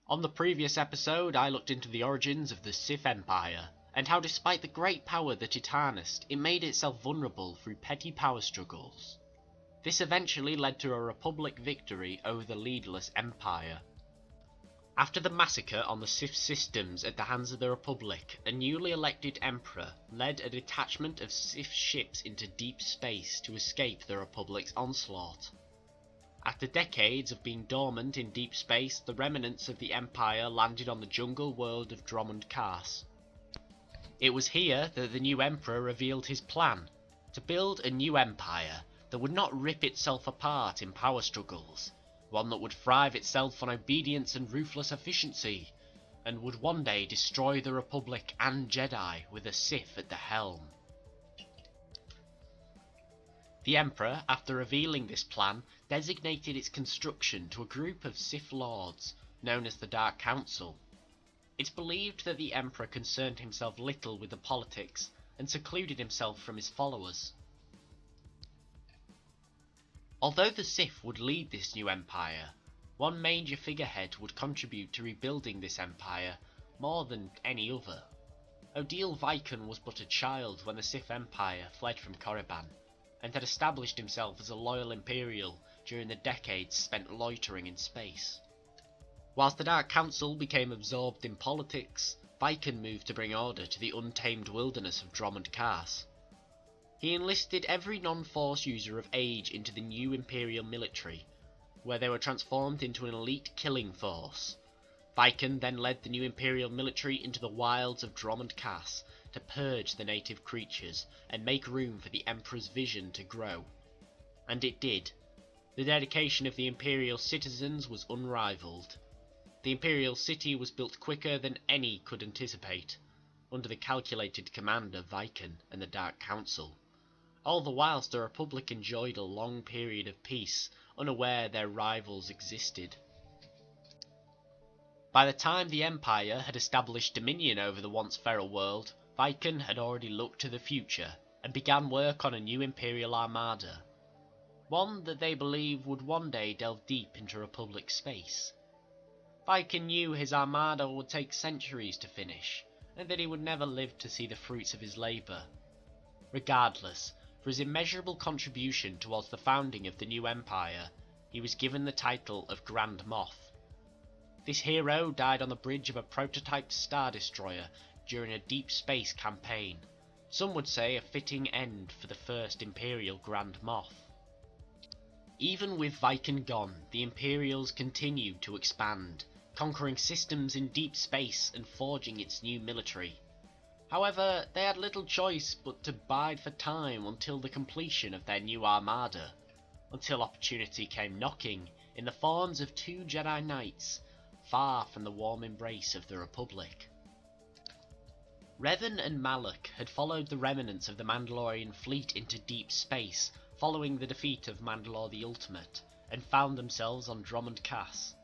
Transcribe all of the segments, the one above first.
On the previous episode, I looked into the origins of the Sith Empire, and how despite the great power that it harnessed, it made itself vulnerable through petty power struggles. This eventually led to a Republic victory over the leaderless Empire. After the massacre on the Sith systems at the hands of the Republic, a newly elected Emperor led a detachment of Sith ships into deep space to escape the Republic's onslaught. After decades of being dormant in deep space, the remnants of the Empire landed on the jungle world of Dromund Kaas. It was here that the new Emperor revealed his plan, to build a new empire that would not rip itself apart in power struggles, one that would thrive itself on obedience and ruthless efficiency, and would one day destroy the Republic and Jedi with a Sith at the helm. The Emperor, after revealing this plan, designated its construction to a group of Sith Lords, known as the Dark Council. It's believed that the Emperor concerned himself little with the politics, and secluded himself from his followers. Although the Sith would lead this new empire, one major figurehead would contribute to rebuilding this empire more than any other. Odile Viken was but a child when the Sith Empire fled from Korriban, and had established himself as a loyal Imperial during the decades spent loitering in space. Whilst the Dark Council became absorbed in politics, Viken moved to bring order to the untamed wilderness of Dromund Kaas. He enlisted every non-Force user of age into the new Imperial military, where they were transformed into an elite killing force. Viken then led the new Imperial military into the wilds of Dromund Kaas to purge the native creatures and make room for the Emperor's vision to grow. And it did. The dedication of the Imperial citizens was unrivaled. The Imperial city was built quicker than any could anticipate, under the calculated command of Viken and the Dark Council. All the whilst the Republic enjoyed a long period of peace, unaware their rivals existed. By the time the Empire had established dominion over the once feral world, Viken had already looked to the future, and began work on a new Imperial armada. One that they believed would one day delve deep into Republic space. Viken knew his armada would take centuries to finish, and that he would never live to see the fruits of his labour. Regardless, for his immeasurable contribution towards the founding of the new empire, he was given the title of Grand Moff. This hero died on the bridge of a prototype Star Destroyer during a deep space campaign, some would say a fitting end for the first Imperial Grand Moff. Even with Viken gone, the Imperials continued to expand, conquering systems in deep space and forging its new military. However, they had little choice but to bide for time until the completion of their new armada, until opportunity came knocking in the forms of two Jedi Knights, far from the warm embrace of the Republic. Revan and Malak had followed the remnants of the Mandalorian fleet into deep space following the defeat of Mandalore the Ultimate, and found themselves on Dromund Kaas.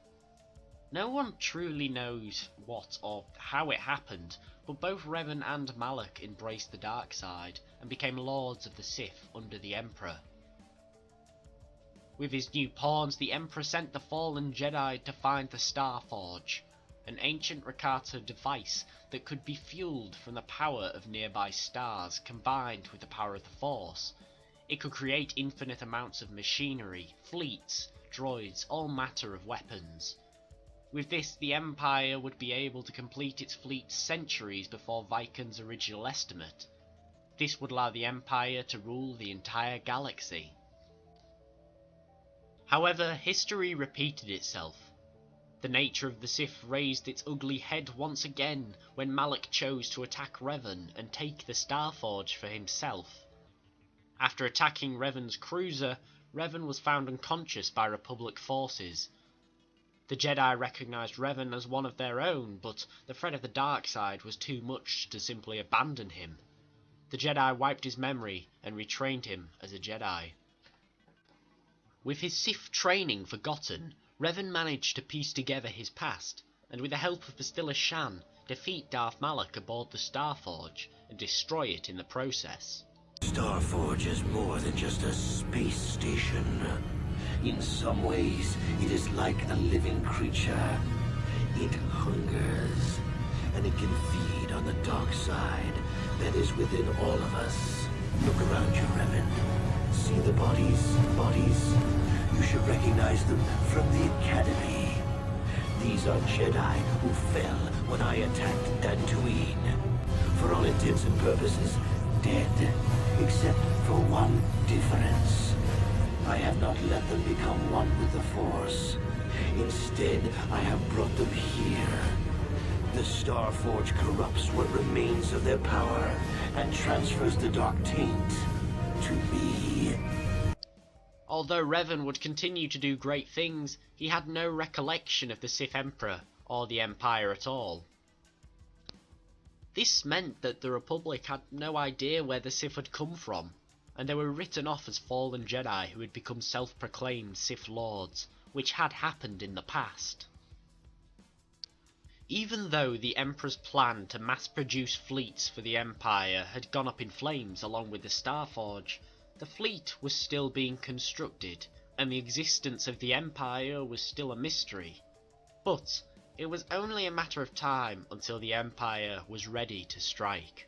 No one truly knows what or how it happened, but both Revan and Malak embraced the dark side and became Lords of the Sith under the Emperor. With his new pawns, the Emperor sent the fallen Jedi to find the Star Forge, an ancient Rakata device that could be fueled from the power of nearby stars combined with the power of the Force. It could create infinite amounts of machinery, fleets, droids, all matter of weapons. With this, the Empire would be able to complete its fleet centuries before Viken's original estimate. This would allow the Empire to rule the entire galaxy. However, history repeated itself. The nature of the Sith raised its ugly head once again when Malak chose to attack Revan and take the Starforge for himself. After attacking Revan's cruiser, Revan was found unconscious by Republic forces. The Jedi recognised Revan as one of their own, but the threat of the dark side was too much to simply abandon him. The Jedi wiped his memory and retrained him as a Jedi. With his Sith training forgotten, Revan managed to piece together his past, and with the help of Bastila Shan, defeat Darth Malak aboard the Starforge and destroy it in the process. Starforge is more than just a space station. In some ways, it is like a living creature. It hungers, and it can feed on the dark side that is within all of us. Look around you, Revan. See the bodies? You should recognize them from the Academy. These are Jedi who fell when I attacked Dantooine. For all intents and purposes, dead, except for one difference. I have not let them become one with the Force. Instead, I have brought them here. The Starforge corrupts what remains of their power and transfers the dark taint to me. Although Revan would continue to do great things, he had no recollection of the Sith Emperor or the Empire at all. This meant that the Republic had no idea where the Sith had come from, and they were written off as fallen Jedi who had become self-proclaimed Sith Lords, which had happened in the past. Even though the Emperor's plan to mass-produce fleets for the Empire had gone up in flames along with the Starforge, the fleet was still being constructed, and the existence of the Empire was still a mystery. But it was only a matter of time until the Empire was ready to strike.